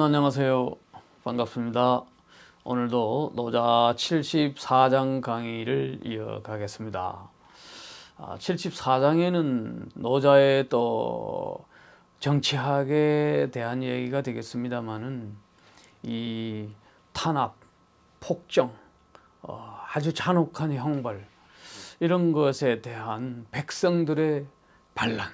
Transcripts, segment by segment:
안녕하세요. 반갑습니다. 오늘도 노자 74장 강의를 이어가겠습니다. 74장에는 노자의 또 정치학에 대한 얘기가 되겠습니다만은 이 탄압, 폭정, 아주 잔혹한 형벌 이런 것에 대한 백성들의 반란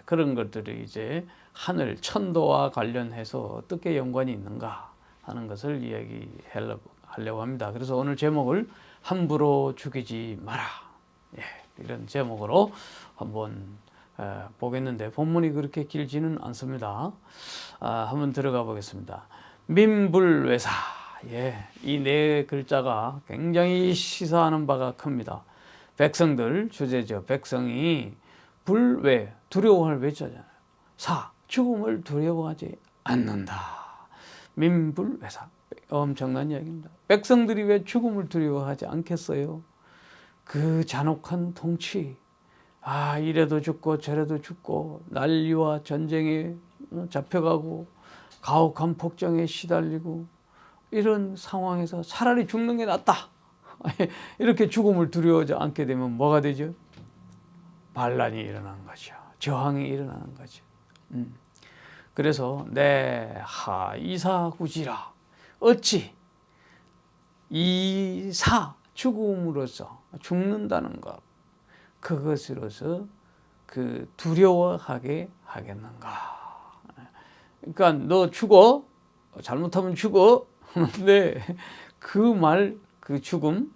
그런 것들이 이제 하늘, 천도와 관련해서 어떻게 연관이 있는가 하는 것을 이야기하려고 합니다. 그래서 오늘 제목을 함부로 죽이지 마라. 이런 제목으로 한번 보겠는데 본문이 그렇게 길지는 않습니다. 한번 들어가 보겠습니다. 민불외사. 이 네 글자가 굉장히 시사하는 바가 큽니다. 백성들, 주제죠. 백성이 불외, 두려워할 외자잖아요. 사, 죽음을 두려워하지 않는다. 민불외사. 엄청난 이야기입니다. 백성들이 왜 죽음을 두려워하지 않겠어요? 그 잔혹한 통치, 이래도 죽고 저래도 죽고 난리와 전쟁에 잡혀가고 가혹한 폭정에 시달리고 이런 상황에서 차라리 죽는 게 낫다. 이렇게 죽음을 두려워하지 않게 되면 뭐가 되죠? 반란이 일어나는 거죠. 저항이 일어나는 거죠. 그래서 이사구지라 어찌 이사 죽음으로써 죽는다는 것 그것으로서 그 두려워하게 하겠는가. 그러니까 너 죽어 잘못하면 죽어. 근데 그 죽음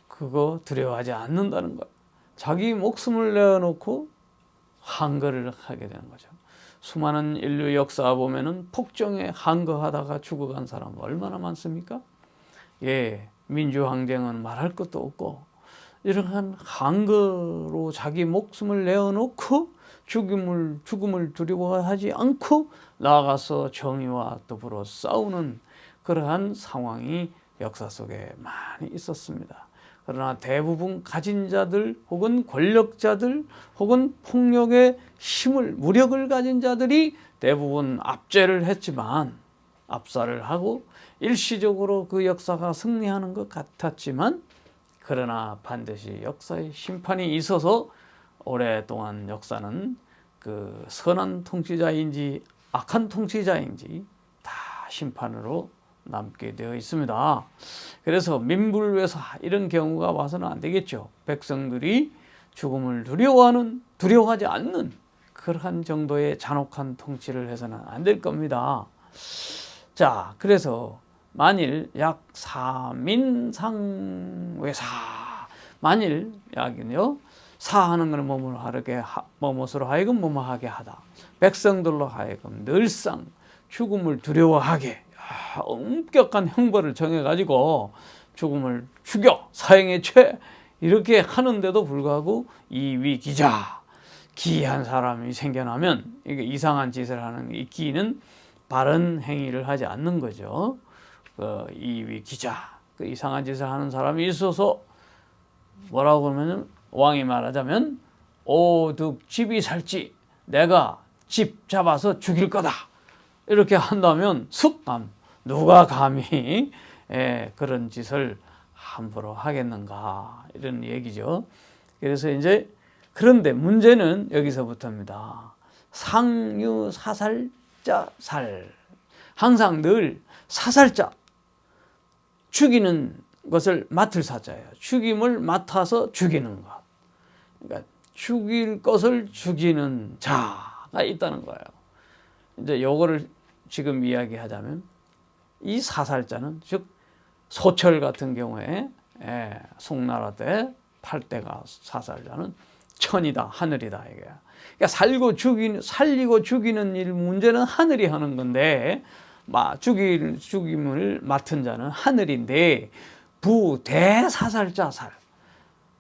그거 두려워하지 않는다는 것. 자기 목숨을 내어놓고 항거를 하게 되는 거죠. 수많은 인류 역사 보면은 폭정에 항거하다가 죽어간 사람 얼마나 많습니까? 민주항쟁은 말할 것도 없고 이러한 항거로 자기 목숨을 내어놓고 죽음을 두려워하지 않고 나아가서 정의와 더불어 싸우는 그러한 상황이 역사 속에 많이 있었습니다. 그러나 대부분 가진 자들 혹은 권력자들 혹은 폭력의 무력을 가진 자들이 대부분 압제를 했지만 압살을 하고 일시적으로 그 역사가 승리하는 것 같았지만 그러나 반드시 역사의 심판이 있어서 오랫동안 역사는 그 선한 통치자인지 악한 통치자인지 다 심판으로 남게 되어 있습니다. 그래서 민불외사 이런 경우가 와서는 안 되겠죠. 백성들이 죽음을 두려워하지 않는 그러한 정도의 잔혹한 통치를 해서는 안 될 겁니다. 자, 그래서 만일 사민상외사 만일 약은요 사하는 것은 뭐뭐로 하여금 뭐뭐하게 하다. 백성들로 하여금 늘상 죽음을 두려워하게 엄격한 형벌을 정해가지고 죽음을 죽여 사형에 처해 이렇게 하는데도 불구하고 이위기자 기이한 사람이 생겨나면 이게 이상한 짓을 하는 이 기는 바른 행위를 하지 않는 거죠. 이위기자 이상한 짓을 하는 사람이 있어서 뭐라고 그러면 왕이 말하자면 오득집이살지 내가 집 잡아서 죽일 거다 이렇게 한다면 누가 감히 그런 짓을 함부로 하겠는가 이런 얘기죠. 그래서 이제 그런데 문제는 여기서부터입니다. 상유사살자 살 항상 늘 사살자 죽이는 것을 맡을 사자예요. 죽임을 맡아서 죽이는 것. 그러니까 죽일 것을 죽이는 자가 있다는 거예요. 이제 요거를 지금 이야기하자면 이 사살자는 즉 소철 같은 경우에 송나라 때 8대가 사살자는 천이다 하늘이다 이게. 그러니까 살리고 죽이는 일 문제는 하늘이 하는 건데 죽임을 맡은 자는 하늘인데 대사살자 살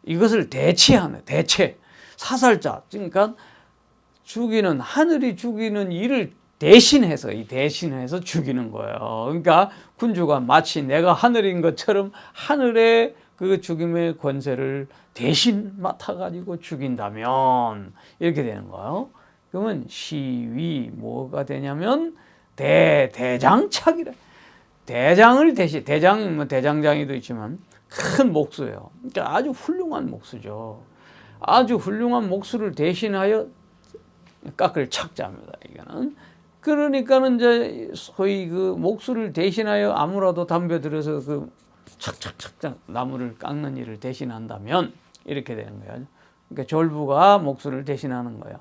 이것을 대체하네. 사살자 그러니까 하늘이 죽이는 일을 대신해서 죽이는 거예요. 그러니까 군주가 마치 내가 하늘인 것처럼 하늘의 그 죽임의 권세를 대신 맡아가지고 죽인다면 이렇게 되는 거예요. 그러면 시위 뭐가 되냐면 대장착이라. 대장을 대장 뭐 대장장이도 있지만 큰 목수예요. 그러니까 아주 훌륭한 목수죠. 아주 훌륭한 목수를 대신하여 깎을 척자입니다. 이거는. 그러니까는 이제 소위 그 목수를 대신하여 아무라도 덤벼들어서 그 착착착착 나무를 깎는 일을 대신한다면 이렇게 되는 거예요. 그러니까 졸부가 목수를 대신하는 거예요.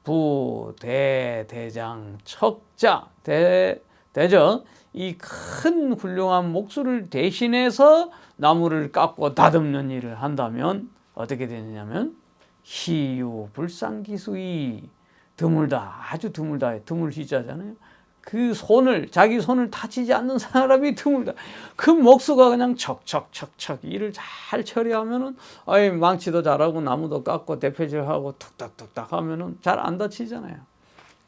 부, 대, 대장, 척자, 대저 이 큰 훌륭한 목수를 대신해서 나무를 깎고 다듬는 일을 한다면 어떻게 되느냐면 희유 불상기수이 드물다 아주 드물다 드물 시자잖아요. 그 손을 자기 손을 다치지 않는 사람이 드물다. 그 목수가 그냥 척척척척 일을 잘 처리하면은 아이 망치도 잘하고 나무도 깎고 대패질하고 툭탁툭탁 하면은 잘 안 다치잖아요.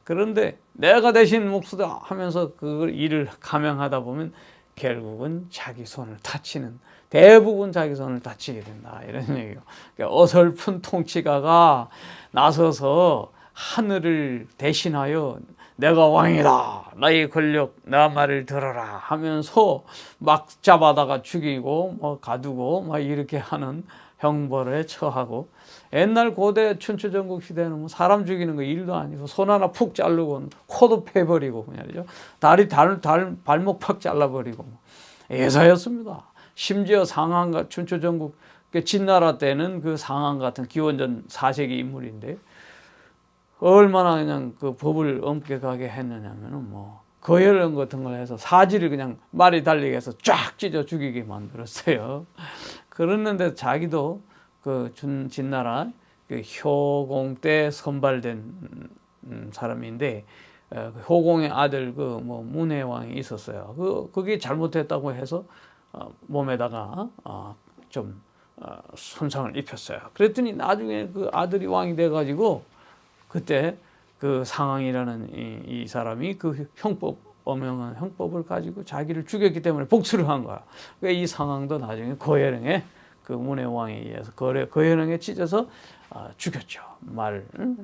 그런데 내가 대신 목수다 하면서 그 일을 감행하다 보면 결국은 자기 손을 다치는 대부분 자기 손을 다치게 된다 이런 얘기예요. 그러니까 어설픈 통치가가 나서서 하늘을 대신하여 내가 왕이다 나의 권력 내 말을 들어라 하면서 막 잡아다가 죽이고 뭐 가두고 막 이렇게 하는 형벌에 처하고 옛날 고대 춘추전국 시대는 뭐 사람 죽이는 거 일도 아니고 손 하나 푹 자르고 코도 패버리고 말이죠. 다리 발목 팍 잘라버리고 예사였습니다. 심지어 상한 춘추전국 진나라 때는 그 상한 같은 기원전 4세기 인물인데 얼마나 그냥 그 법을 엄격하게 했느냐면은 뭐 거열 같은 걸 해서 사지를 그냥 말이 달리게 해서 쫙 찢어 죽이게 만들었어요. 그랬는데 자기도 그 진나라 그 효공 때 선발된 사람인데 효공의 아들 그 뭐 문해왕이 있었어요. 그게 잘못했다고 해서 몸에다가 좀 손상을 입혔어요. 그랬더니 나중에 그 아들이 왕이 돼가지고 그때 그 상황이라는 이 사람이 그 엄형한 형법을 가지고 자기를 죽였기 때문에 복수를 한 거야. 그러니까 이 상황도 나중에 거열령에 그 문해왕에 의해서 거열령에 찢어서 죽였죠.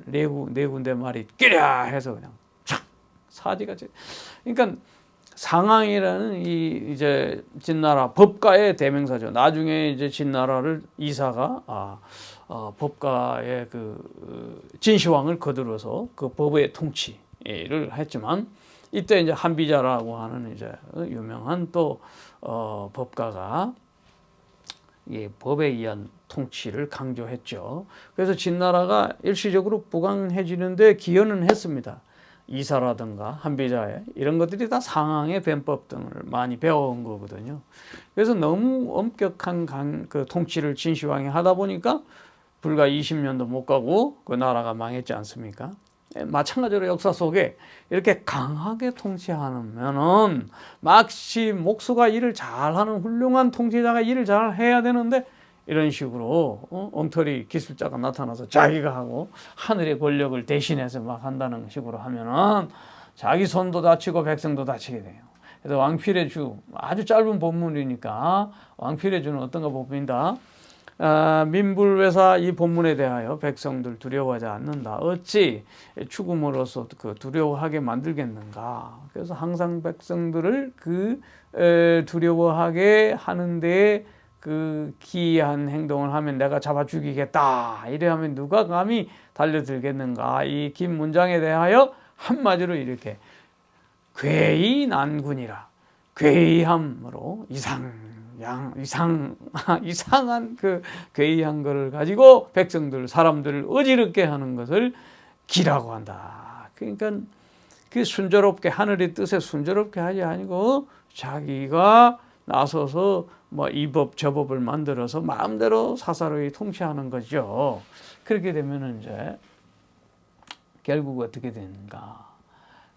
네 군데 말이 끼랴 해서 그냥 착 사지가. 그러니까 상황이라는 이제 진나라 법가의 대명사죠. 나중에 이제 진나라를 이사가 법가의 그 진시황을 거들어서 그 법의 통치를 했지만 이때 이제 한비자라고 하는 이제 유명한 또 법가가 이 법에 의한 통치를 강조했죠. 그래서 진나라가 일시적으로 부강해지는데 기여는 했습니다. 이사라든가 한비자에 이런 것들이 다 상황의 변법 등을 많이 배워온 거거든요. 그래서 너무 엄격한 그 통치를 진시황이 하다 보니까 불과 20년도 못 가고 그 나라가 망했지 않습니까? 마찬가지로 역사 속에 이렇게 강하게 통치하면은 마치 목수가 일을 잘하는 훌륭한 통치자가 일을 잘 해야 되는데 이런 식으로 엉터리 기술자가 나타나서 자기가 하고 하늘의 권력을 대신해서 막 한다는 식으로 하면은 자기 손도 다치고 백성도 다치게 돼요. 그래서 왕필의 주 아주 짧은 본문이니까 왕필의 주는 어떤가 봅니다. 민불외사 이 본문에 대하여 백성들 두려워하지 않는다. 어찌 죽음으로써 그 두려워하게 만들겠는가. 그래서 항상 백성들을 두려워하게 하는데 그 기이한 행동을 하면 내가 잡아 죽이겠다. 이래 하면 누가 감히 달려들겠는가. 이 긴 문장에 대하여 한마디로 이렇게 괴이난군이라. 괴이함으로 이상한 그 괴이한 것을 가지고 백성들, 사람들을 어지럽게 하는 것을 기라고 한다. 그러니까 그 순조롭게 하늘의 뜻에 순조롭게 하지 아니고 자기가 나서서 뭐 이 법 저 법을 만들어서 마음대로 사사로이 통치하는 거죠. 그렇게 되면은 이제 결국 어떻게 되는가?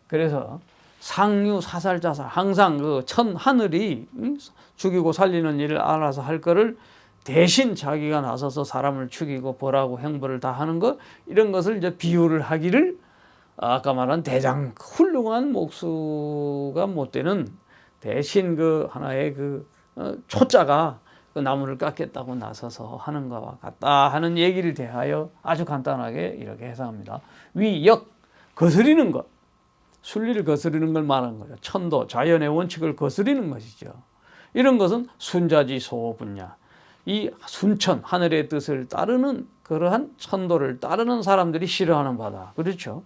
그래서 상류 사살자살 항상 그 하늘이 죽이고 살리는 일을 알아서 할 거를 대신 자기가 나서서 사람을 죽이고 벌하고 형벌을 다 하는 것 이런 것을 이제 비유를 하기를 아까 말한 대장 훌륭한 목수가 못 되는 대신 그 하나의 그 초자가 그 나무를 깎겠다고 나서서 하는 것과 같다 하는 얘기를 대하여 아주 간단하게 이렇게 해석합니다. 위역 거스리는 것. 순리를 거스르는 걸 말하는 거죠. 천도, 자연의 원칙을 거스르는 것이죠. 이런 것은 순자지소분야. 이 순천, 하늘의 뜻을 따르는 그러한 천도를 따르는 사람들이 싫어하는 바다. 그렇죠?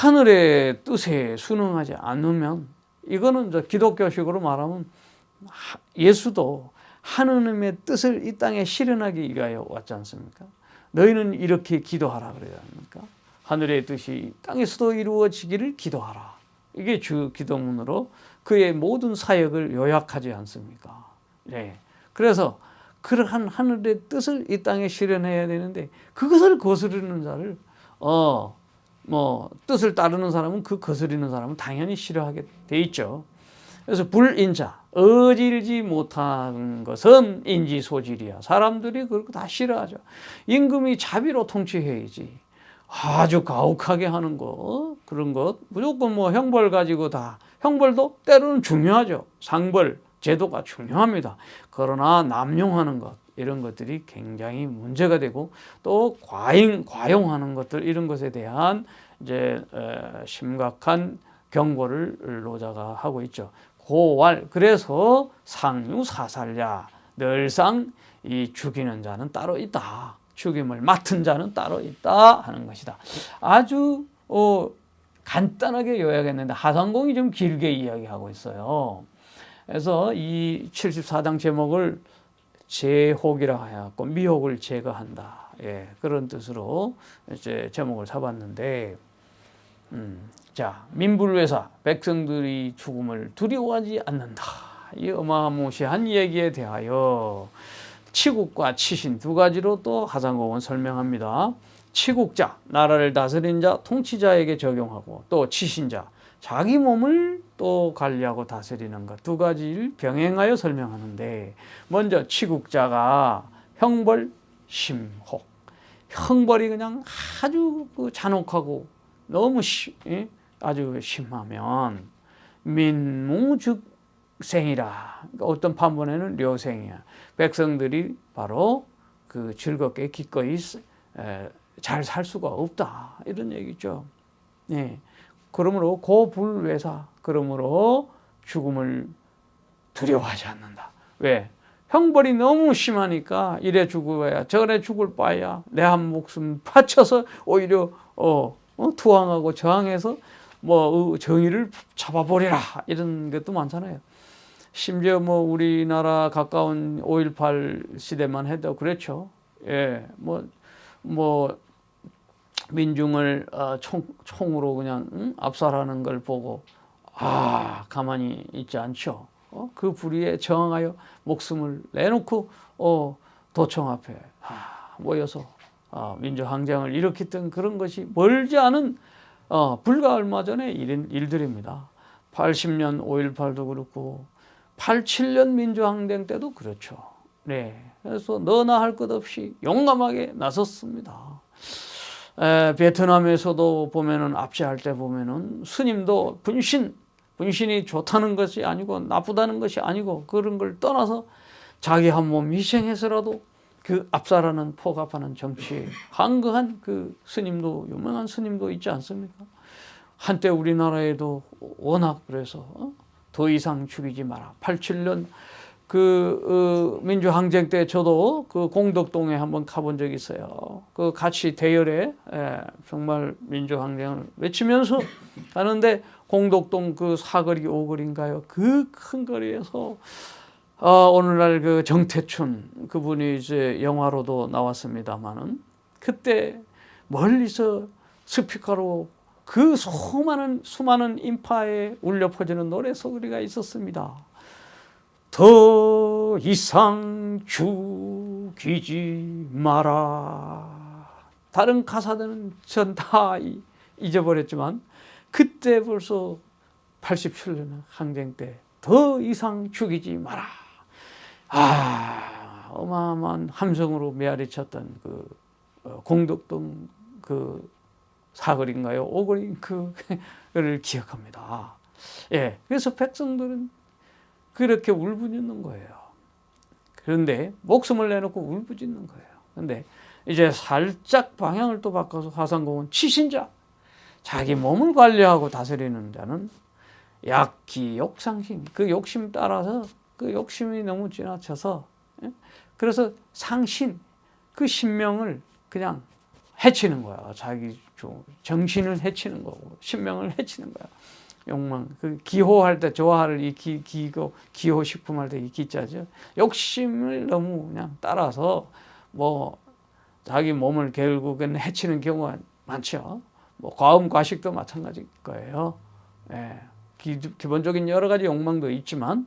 하늘의 뜻에 순응하지 않으면 이거는 기독교식으로 말하면 예수도 하느님의 뜻을 이 땅에 실현하기 위하여 왔지 않습니까? 너희는 이렇게 기도하라 그래야 합니까? 하늘의 뜻이 땅에서도 이루어지기를 기도하라. 이게 주 기도문으로 그의 모든 사역을 요약하지 않습니까? 네. 그래서 그러한 하늘의 뜻을 이 땅에 실현해야 되는데 그것을 거스르는 자를 뜻을 따르는 사람은 그 거스르는 사람은 당연히 싫어하게 돼 있죠. 그래서 불인자, 어질지 못한 것은 인지소질이야. 사람들이 그걸 다 싫어하죠. 임금이 자비로 통치해야지. 아주 가혹하게 하는 거, 그런 것, 무조건 형벌 가지고 다, 형벌도 때로는 중요하죠. 상벌, 제도가 중요합니다. 그러나 남용하는 것, 이런 것들이 굉장히 문제가 되고 또 과용하는 것들, 이런 것에 대한 이제 심각한 경고를 노자가 하고 있죠. 고왈, 그래서 상유사살야, 늘상 이 죽이는 자는 따로 있다. 죽임을 맡은 자는 따로 있다 하는 것이다. 아주 간단하게 요약했는데 하상공이 좀 길게 이야기하고 있어요. 그래서 이 74장 제목을 제혹이라 하였고 미혹을 제거한다. 예, 그런 뜻으로 이제 제목을 잡았는데, 자, 민불외사, 백성들이 죽음을 두려워하지 않는다. 이 어마무시한 얘기에 대하여 치국과 치신 두 가지로 또 하상공은 설명합니다. 치국자, 나라를 다스린 자, 통치자에게 적용하고, 또 치신자, 자기 몸을 또 관리하고 다스리는 것, 두 가지를 병행하여 설명하는데, 먼저 치국자가 형벌, 심혹. 형벌이 그냥 아주 잔혹하고 너무 아주 심하면 민무즉생이라. 그러니까 어떤 판본에는 료생이야. 백성들이 바로 그 즐겁게 기꺼이 잘 살 수가 없다. 이런 얘기죠. 네. 그러므로 고불외사, 그러므로 죽음을 두려워하지 않는다. 왜? 형벌이 너무 심하니까 이래 죽어야 저래 죽을 바야 내 한 목숨 바쳐서 오히려 투항하고 저항해서 정의를 잡아버리라, 이런 것도 많잖아요. 심지어 우리나라 가까운 5.18 시대만 해도 그렇죠. 예, 민중을 총으로 그냥 압살하는 걸 보고 가만히 있지 않죠. 그 불의에 저항하여 목숨을 내놓고 도청 앞에 모여서 민주항쟁을 일으켰던 그런 것이 멀지 않은 불과 얼마 전에 일들입니다. 80년 5.18도 그렇고 87년 민주항쟁 때도 그렇죠. 네, 그래서 너나 할 것 없이 용감하게 나섰습니다. 베트남에서도 보면은 압제할 때 보면은 스님도 분신이 좋다는 것이 아니고 나쁘다는 것이 아니고 그런 걸 떠나서 자기 한 몸 희생해서라도 그 압살하는 포갑하는 정치에 항거한 그 스님도, 유명한 스님도 있지 않습니까? 한때 우리나라에도 워낙 그래서 더 이상 죽이지 마라. 87년 민주항쟁 때 저도 그 공덕동에 한번 가본 적이 있어요. 그 같이 대열에 정말 민주항쟁을 외치면서 가는데 공덕동 그 사거리 5거리인가요? 그 큰 거리에서 오늘날 그 정태춘 그분이 이제 영화로도 나왔습니다만은 그때 멀리서 스피커로 그 수많은 인파에 울려 퍼지는 노래 소리가 있었습니다. 더 이상 죽이지 마라. 다른 가사들은 전 다 잊어버렸지만 그때 벌써 87년 항쟁 때 더 이상 죽이지 마라. 어마어마한 함성으로 메아리쳤던 그 공덕동 그 사거리인가요? 5거리 그를 기억합니다. 예, 그래서 백성들은 그렇게 울부짖는 거예요. 그런데 목숨을 내놓고 울부짖는 거예요. 그런데 이제 살짝 방향을 또 바꿔서 하상공은 치신자, 자기 몸을 관리하고 다스리는 자는 약기 욕상심, 그 욕심 따라서 그 욕심이 너무 지나쳐서, 그래서 상신, 그 신명을 그냥 해치는 거야. 자기 정신을 해치는 거고 신명을 해치는 거야. 욕망, 그 기호할 때 좋아할 이 기호 식품할 때 이 기자죠. 욕심을 너무 그냥 따라서 뭐 자기 몸을 결국은 해치는 경우가 많죠. 뭐 과음 과식도 마찬가지일 거예요. 예. 기본적인 여러 가지 욕망도 있지만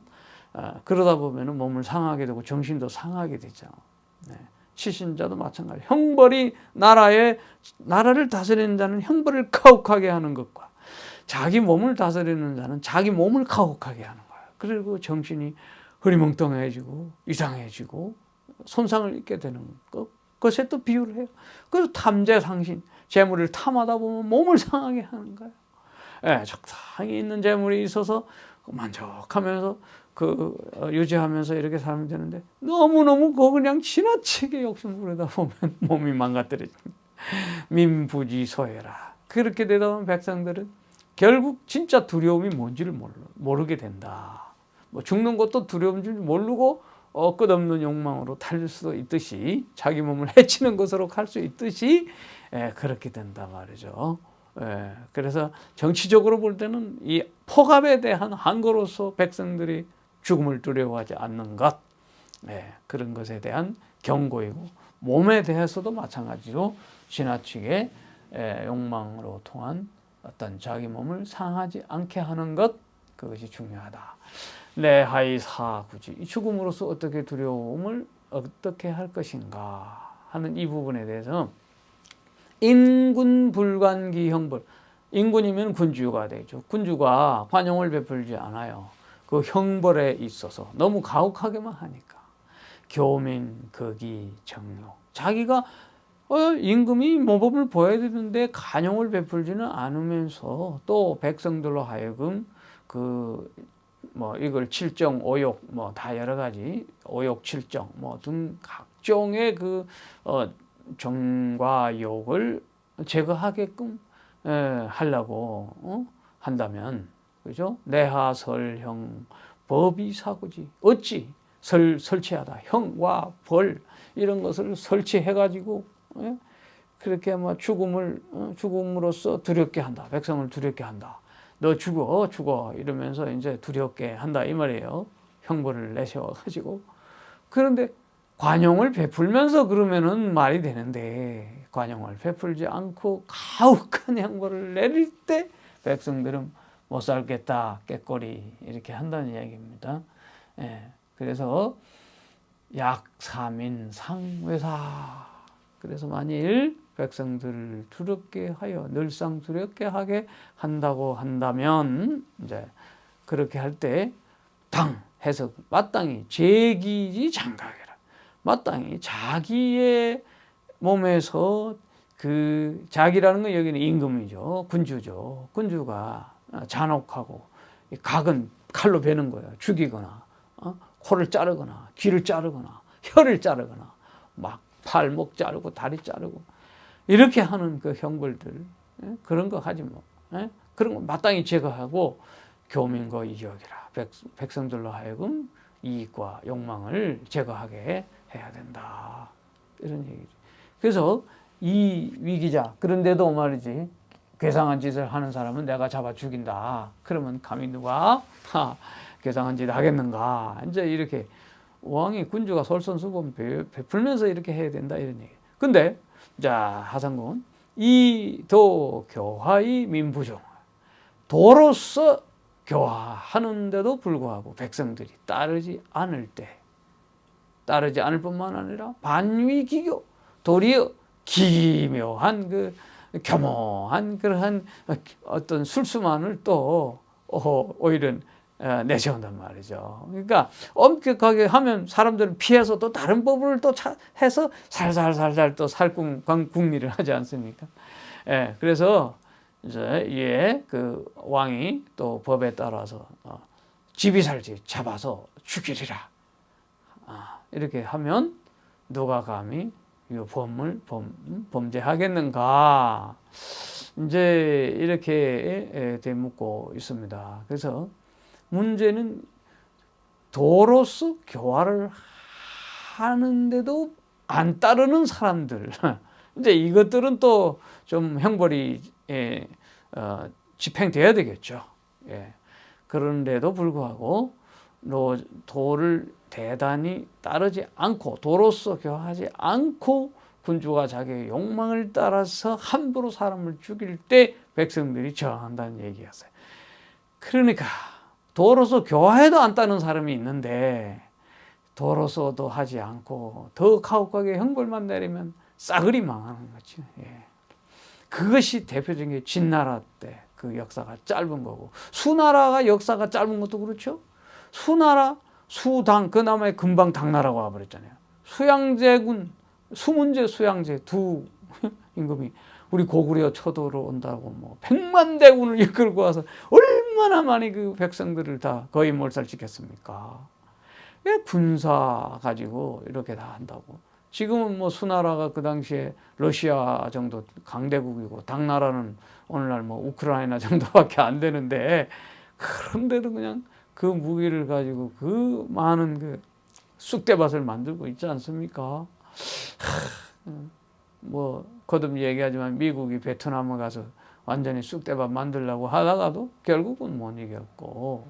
그러다 보면은 몸을 상하게 되고 정신도 상하게 되죠. 네. 치신자도 마찬가지. 형벌이 나라를 다스리는 자는 형벌을 가혹하게 하는 것과 자기 몸을 다스리는 자는 자기 몸을 가혹하게 하는 거예요. 그리고 정신이 흐리멍텅해지고 이상해지고 손상을 입게 되는 것. 그것에 또 비유를 해요. 그래서 탐재상신, 재물을 탐하다 보면 몸을 상하게 하는 거예요. 예, 적당히 있는 재물이 있어서 만족하면서 유지하면서 이렇게 살면 되는데 너무너무 그냥 지나치게 욕심 부리다 보면 몸이 망가뜨려집니다. 민부지소해라. 그렇게 되다 보면 백성들은 결국 진짜 두려움이 뭔지를 모르게 된다. 뭐 죽는 것도 두려운 줄 모르고 끝없는 욕망으로 탈 수도 있듯이 자기 몸을 해치는 것으로 갈 수 있듯이 그렇게 된다 말이죠. 그래서 정치적으로 볼 때는 이 폭압에 대한 항거로서 백성들이 죽음을 두려워하지 않는 것, 그런 것에 대한 경고이고 몸에 대해서도 마찬가지로 지나치게 욕망으로 통한 어떤 자기 몸을 상하지 않게 하는 것, 그것이 중요하다. 내하이 사구지, 이 죽음으로써 어떻게 두려움을 어떻게 할 것인가 하는 이 부분에 대해서 인군 불관기 형벌, 인군이면 군주가 되죠. 군주가 관용을 베풀지 않아요. 그 형벌에 있어서 너무 가혹하게만 하니까. 교민, 거기, 정료. 자기가 임금이 모범을 보여야 되는데 관용을 베풀지는 않으면서 또 백성들로 하여금 이걸 칠정, 오욕, 다 여러 가지 오욕, 칠정, 등 각종의 정과 욕을 제거하게끔 하려고 한다면, 그죠? 내하설형 법이 사고지. 어찌 설치하다. 형과 벌 이런 것을 설치해가지고 그렇게 죽음으로써 두렵게 한다. 백성을 두렵게 한다. 너 죽어 이러면서 이제 두렵게 한다 이 말이에요. 형벌을 내세워가지고. 그런데 관용을 베풀면서 그러면은 말이 되는데 관용을 베풀지 않고 가혹한 형벌을 내릴 때 백성들은 못 살겠다, 꾀꼬리 이렇게 한다는 이야기입니다. 그래서 약사민 상외사. 그래서 만일 백성들을 두렵게 하여 늘상 두렵게 하게 한다고 한다면 이제 그렇게 할 때 당 해석 마땅히 제기지 장각이라. 마땅히 자기의 몸에서 자기라는 건 여기는 임금이죠. 군주죠. 군주가 잔혹하고 각은 칼로 베는 거예요. 죽이거나 코를 자르거나 귀를 자르거나 혀를 자르거나 막 팔목 자르고 다리 자르고 이렇게 하는 그 형벌들 그런 거 하지 뭐. 그런 거 마땅히 제거하고 교민과 이격이라. 백성들로 하여금 이익과 욕망을 제거하게 해야 된다. 이런 얘기죠. 그래서 이 위기자, 그런데도 말이지, 괴상한 짓을 하는 사람은 내가 잡아 죽인다. 그러면 감히 누가 괴상한 짓 하겠는가. 이제 이렇게 왕이 군주가 솔선수범 베풀면서 이렇게 해야 된다. 이런 얘기. 근데, 자, 하상군. 이도 교화의 민부종. 도로서 교화하는데도 불구하고 백성들이 따르지 않을 뿐만 아니라 반위기교, 도리어 기묘한 겸허한 그러한 어떤 술수만을 또 오히려 내세운단 말이죠. 그러니까 엄격하게 하면 사람들은 피해서 또 다른 법을 또 해서 살살살살 또 살궁리를 하지 않습니까? 그래서 이제 왕이 또 법에 따라서 지비살지 잡아서 죽이리라. 이렇게 하면 누가 감히 이 범죄하겠는가? 이제 이렇게 되묻고 있습니다. 그래서 문제는 도로서 교화를 하는데도 안 따르는 사람들. 이제 이것들은 또 좀 형벌이 집행돼야 되겠죠. 예. 그런데도 불구하고 도를 대단히 따르지 않고 도로서 교화하지 않고 군주가 자기의 욕망을 따라서 함부로 사람을 죽일 때 백성들이 저항한다는 얘기였어요. 그러니까 도로서 교화해도 안 따르는 사람이 있는데 도로서도 하지 않고 더 가혹하게 형벌만 내리면 싸그리 망하는 거죠. 예. 그것이 대표적인 게 진나라 때 그 역사가 짧은 거고, 수나라가 역사가 짧은 것도 그렇죠. 수나라, 수당, 그나마에 금방 당나라고 와버렸잖아요. 수양제군, 수문제, 수양제 두 임금이 우리 고구려 쳐도로 온다고 뭐 100만 대군을 이끌고 와서 얼마나 많이 그 백성들을 다 거의 몰살시켰습니까? 왜 군사 가지고 이렇게 다 한다고? 지금은 뭐 수나라가 그 당시에 러시아 정도 강대국이고 당나라는 오늘날 뭐 우크라이나 정도밖에 안 되는데, 그런데도 그냥 그 무기를 가지고 그 많은 그 쑥대밭을 만들고 있지 않습니까? 뭐 거듭 얘기하지만 미국이 베트남에 가서 완전히 쑥대밭 만들려고 하다가도 결국은 못 이겼고,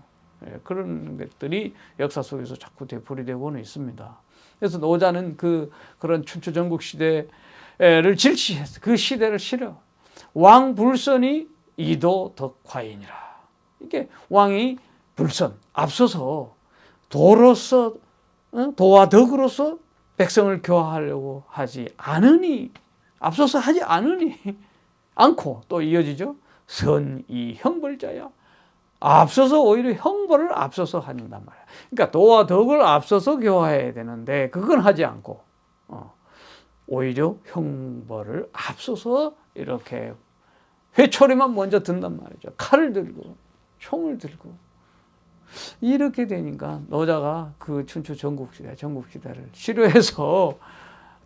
그런 것들이 역사 속에서 자꾸 되풀이되고는 있습니다. 그래서 노자는 그런 춘추 전국 시대를 질시해서 그 시대를 싫어. 왕 불선이 이도 덕화인이라. 이게 왕이 불선, 앞서서 도로서, 도와 덕으로서 백성을 교화하려고 하지 않으니, 앞서서 하지 않고 또 이어지죠. 선이 형벌자야. 앞서서 오히려 형벌을 앞서서 한단 말이야. 그러니까 도와 덕을 앞서서 교화해야 되는데 그건 하지 않고 오히려 형벌을 앞서서 이렇게 회초리만 먼저 든단 말이죠. 칼을 들고 총을 들고 이렇게 되니까 노자가 그 춘추 전국시대를 싫어해서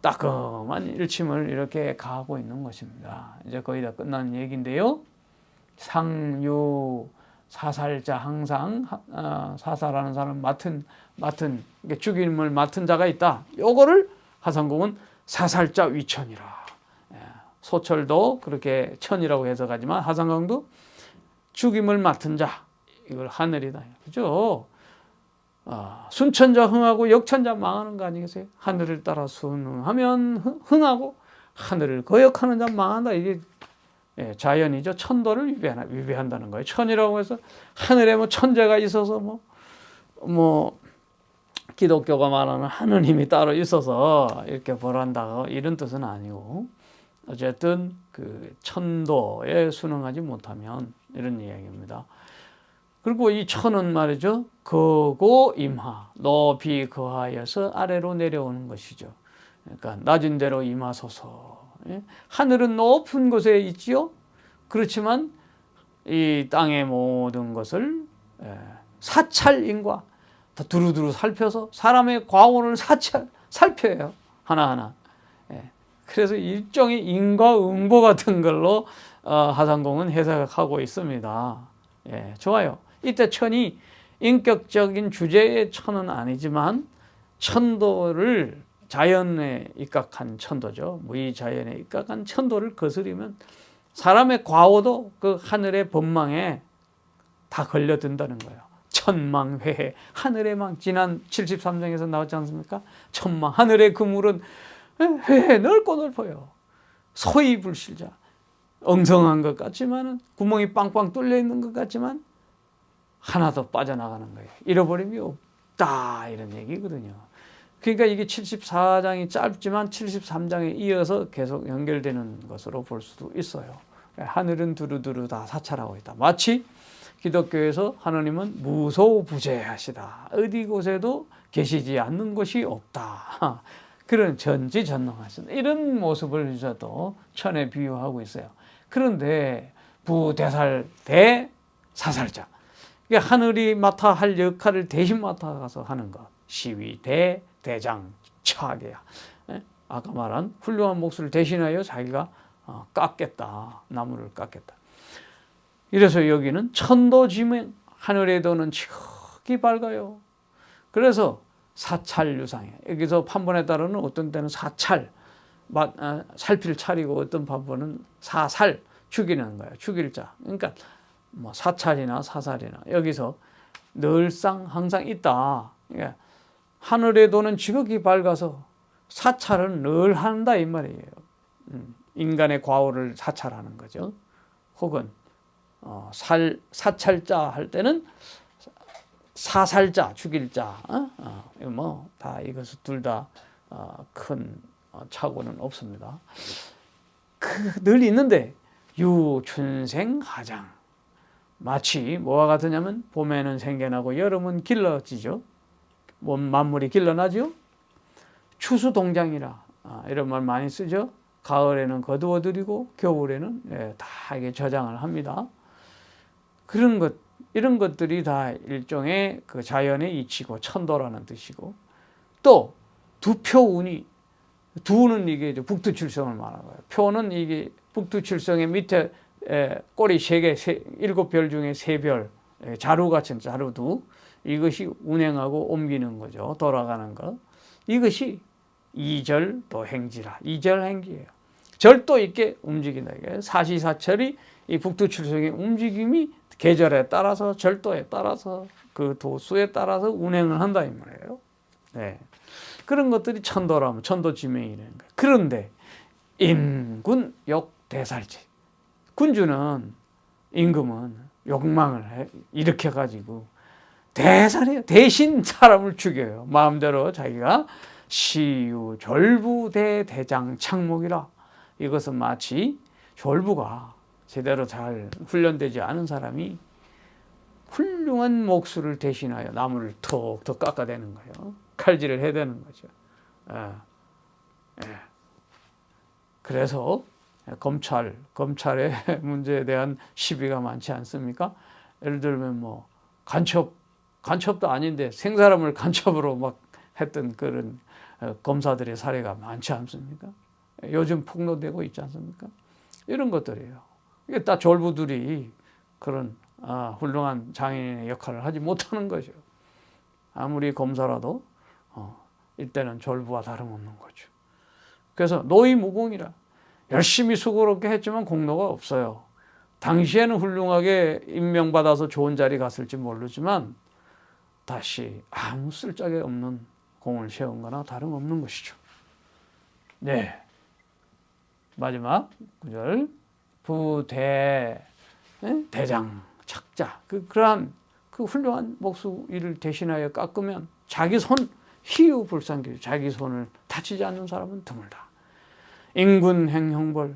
따끔한 일침을 이렇게 가하고 있는 것입니다. 이제 거의 다 끝난 얘기인데요. 상유 사살자, 항상 사살하는 사람 맡은 죽임을 맡은 자가 있다. 요거를 하상공은 사살자 위천이라. 소철도 그렇게 천이라고 해석하지만 하상공도 죽임을 맡은 자, 이걸 하늘이다. 그죠? 순천자 흥하고 역천자 망하는 거 아니겠어요? 하늘을 따라 순응하면 흥하고 하늘을 거역하는 자 망한다. 이게 자연이죠. 천도를 위배한다는 거예요. 천이라고 해서 하늘에 뭐 천재가 있어서 뭐 기독교가 말하는 하느님이 따로 있어서 이렇게 벌한다 이런 뜻은 아니고, 어쨌든 그 천도에 순응하지 못하면 이런 이야기입니다. 그리고 이 천은 말이죠. 거고 임하, 높이 거하여서 아래로 내려오는 것이죠. 그러니까 낮은 데로 임하소서. 하늘은 높은 곳에 있지요. 그렇지만 이 땅의 모든 것을 사찰인과 다 두루두루 살펴서 사람의 과오를 살펴요. 하나하나. 그래서 일종의 인과응보 같은 걸로 하상공은 해석하고 있습니다. 좋아요. 이때 천이 인격적인 주제의 천은 아니지만 천도를 자연에 입각한 천도죠. 무의자연에 입각한 천도를 거스르면 사람의 과오도 그 하늘의 법망에 다 걸려든다는 거예요. 천망회해, 하늘의 망. 지난 73장에서 나왔지 않습니까? 천망, 하늘의 그물은 회해 넓고 넓어요. 소위 불실자, 엉성한 것 같지만, 구멍이 빵빵 뚫려 있는 것 같지만 하나도 빠져나가는 거예요. 잃어버림이 없다, 이런 얘기거든요. 그러니까 이게 74장이 짧지만 73장에 이어서 계속 연결되는 것으로 볼 수도 있어요. 하늘은 두루두루 다 사찰하고 있다. 마치 기독교에서 하나님은 무소부재하시다. 어디 곳에도 계시지 않는 곳이 없다. 그런 전지전능하시다. 이런 모습을 저도 천에 비유하고 있어요. 그런데 부대살 대사살자. 하늘이 맡아 할 역할을 대신 맡아가서 하는 것. 시위 대장 차계야. 아까 말한 훌륭한 몫을 대신하여 자기가 깎겠다. 나무를 깎겠다. 이래서 여기는 천도지명, 하늘에 도는 지극히 밝아요. 그래서 사찰유상이에요. 여기서 판본에 따르는 어떤 때는 사찰, 살필 차리고 어떤 판본은 사살, 죽이는 거예요. 죽일 자. 그러니까 뭐 사찰이나 사살이나 여기서 늘상 항상 있다. 그러니까 하늘에 도는 지극히 밝아서 사찰은 늘 한다 이 말이에요. 인간의 과오를 사찰하는 거죠. 혹은 사찰자 할 때는 사살자, 죽일 자, 뭐 다 이것을 둘 다 큰 차고는 없습니다. 늘 있는데 유춘생하장, 마치 뭐와 같으냐면 봄에는 생겨나고 여름은 길러지죠. 만물이 길러나죠. 추수동장이라 이런 말 많이 쓰죠. 가을에는 거두어들이고 겨울에는 다 이게 저장을 합니다. 그런 것, 이런 것들이 다 일종의 그 자연의 이치고 천도라는 뜻이고, 또 두표운이, 두는 이게 북두칠성을 말하는 거예요. 표는 이게 북두칠성의 밑에 꼬리 3개, 7별 중에 3별, 자루같은 자루두, 이것이 운행하고 옮기는 거죠. 돌아가는 것. 이것이 이절도 행지라. 이절행지예요. 절도 있게 움직인다. 사시사철이 이 북두칠성의 움직임이 계절에 따라서, 절도에 따라서, 그 도수에 따라서 운행을 한다 이 말이에요. 네. 그런 것들이 천도라면 천도지명이라는 거예요. 그런데 임군 욕대살지, 군주는, 임금은 욕망을 일으켜가지고 대살이에요. 대신 사람을 죽여요. 마음대로 자기가 시유 졸부대 대장 창목이라. 이것은 마치 졸부가 제대로 잘 훈련되지 않은 사람이 훌륭한 목수를 대신하여 나무를 턱턱 깎아대는 거예요. 칼질을 해야 되는 거죠. 그래서 검찰의 문제에 대한 시비가 많지 않습니까? 예를 들면 뭐 간첩도 아닌데 생사람을 간첩으로 막 했던 그런 검사들의 사례가 많지 않습니까? 요즘 폭로되고 있지 않습니까? 이런 것들이에요. 이게 다 졸부들이 그런 훌륭한 장인의 역할을 하지 못하는 거죠. 아무리 검사라도 이때는 졸부와 다름없는 거죠. 그래서 노이무공이라, 열심히 수고롭게 했지만 공로가 없어요. 당시에는 훌륭하게 임명받아서 좋은 자리 갔을지 모르지만 다시 아무 쓸데기 없는 공을 세운 거나 다름없는 것이죠. 네. 마지막 구절. 부대, 대장, 착자. 그러한 그 훌륭한 목수 일을 대신하여 깎으면 자기 손, 희유불상기, 자기 손을 다치지 않는 사람은 드물다. 임군 행형벌.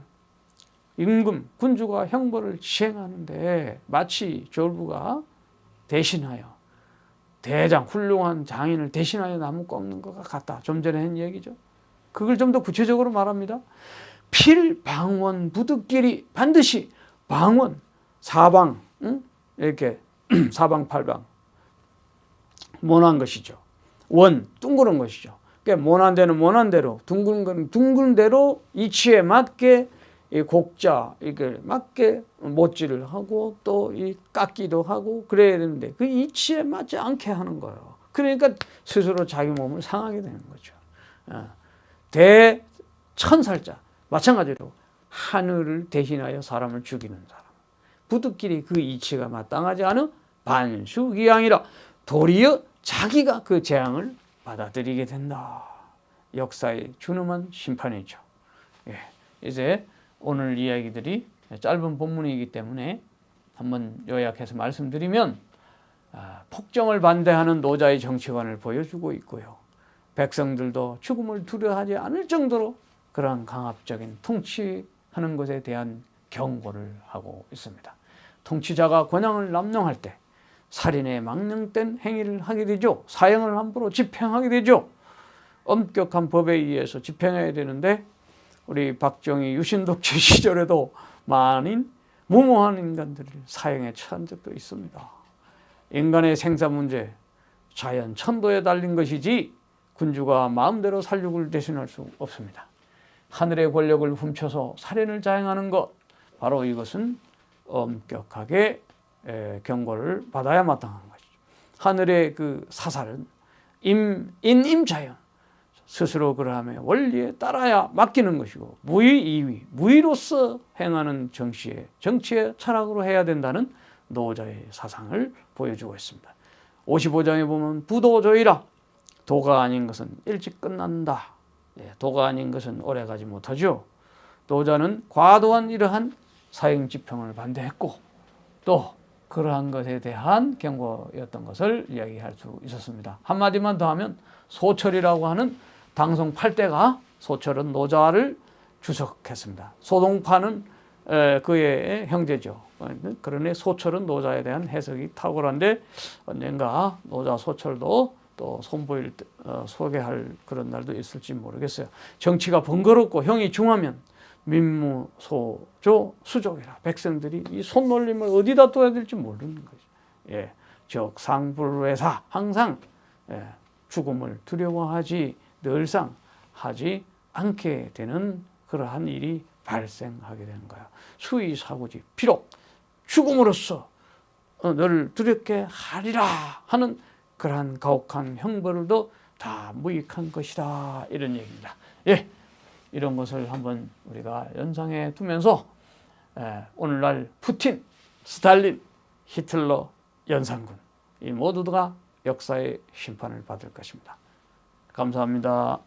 임금, 군주가 형벌을 시행하는데 마치 졸부가 대신하여, 대장, 훌륭한 장인을 대신하여 나무 꺾는 것과 같다. 좀 전에 한 얘기죠. 그걸 좀 더 구체적으로 말합니다. 필방원 부득끼리 반드시 방원, 사방, 이렇게 사방팔방 모난 것이죠. 원, 둥그런 것이죠. 그러니까 모난 데는 모난 대로, 둥근 건 둥근 대로 이치에 맞게 이 곡자 이게 맞게 못질을 하고 또 이 깎기도 하고 그래야 되는데 그 이치에 맞지 않게 하는 거예요. 그러니까 스스로 자기 몸을 상하게 되는 거죠. 대천살자, 마찬가지로 하늘을 대신하여 사람을 죽이는 사람, 부득끼리 그 이치가 마땅하지 않은 반수기양이라, 도리어 자기가 그 재앙을 받아들이게 된다. 역사의 준엄한 심판이죠. 이제 오늘 이야기들이 짧은 본문이기 때문에 한번 요약해서 말씀드리면, 폭정을 반대하는 노자의 정치관을 보여주고 있고요. 백성들도 죽음을 두려워하지 않을 정도로 그런 강압적인 통치하는 것에 대한 경고를 하고 있습니다. 통치자가 권한을 남용할 때 살인에 망령된 행위를 하게 되죠. 사형을 함부로 집행하게 되죠. 엄격한 법에 의해서 집행해야 되는데 우리 박정희 유신독재 시절에도 많은 무모한 인간들을 사형에 처한 적도 있습니다. 인간의 생사 문제, 자연 천도에 달린 것이지 군주가 마음대로 살육을 대신할 수 없습니다. 하늘의 권력을 훔쳐서 살인을 자행하는 것, 바로 이것은 엄격하게 경고를 받아야 마땅한 것이죠. 하늘의 그 사살은 인임자연, 스스로 그러함에 원리에 따라야 맡기는 것이고 무의 이위, 무의로서 행하는 정치의 철학으로 해야 된다는 노자의 사상을 보여주고 있습니다. 55장에 보면 부도저희라, 도가 아닌 것은 일찍 끝난다. 도가 아닌 것은 오래가지 못하죠. 노자는 과도한 이러한 사형집행을 반대했고 또 그러한 것에 대한 경고였던 것을 이야기할 수 있었습니다. 한마디만 더 하면 소철이라고 하는 당송 8대가, 소철은 노자를 주석했습니다. 소동파는 그의 형제죠. 그러니 소철은 노자에 대한 해석이 탁월한데 언젠가 노자 소철도 또 소개할 그런 날도 있을지 모르겠어요. 정치가 번거롭고 형이 중하면 민무, 소조, 수족이라 백성들이 이 손놀림을 어디다 둬야 될지 모르는 거죠. 즉 상불외사, 항상 죽음을 두려워하지 늘상 하지 않게 되는 그러한 일이 발생하게 되는 거예요. 수의사고지, 비록 죽음으로써 너를 두렵게 하리라 하는 그러한 가혹한 형벌도 다 무익한 것이다, 이런 얘기입니다. 이런 것을 한번 우리가 연상해 두면서 오늘날 푸틴, 스탈린, 히틀러, 연산군 이 모두가 역사의 심판을 받을 것입니다. 감사합니다.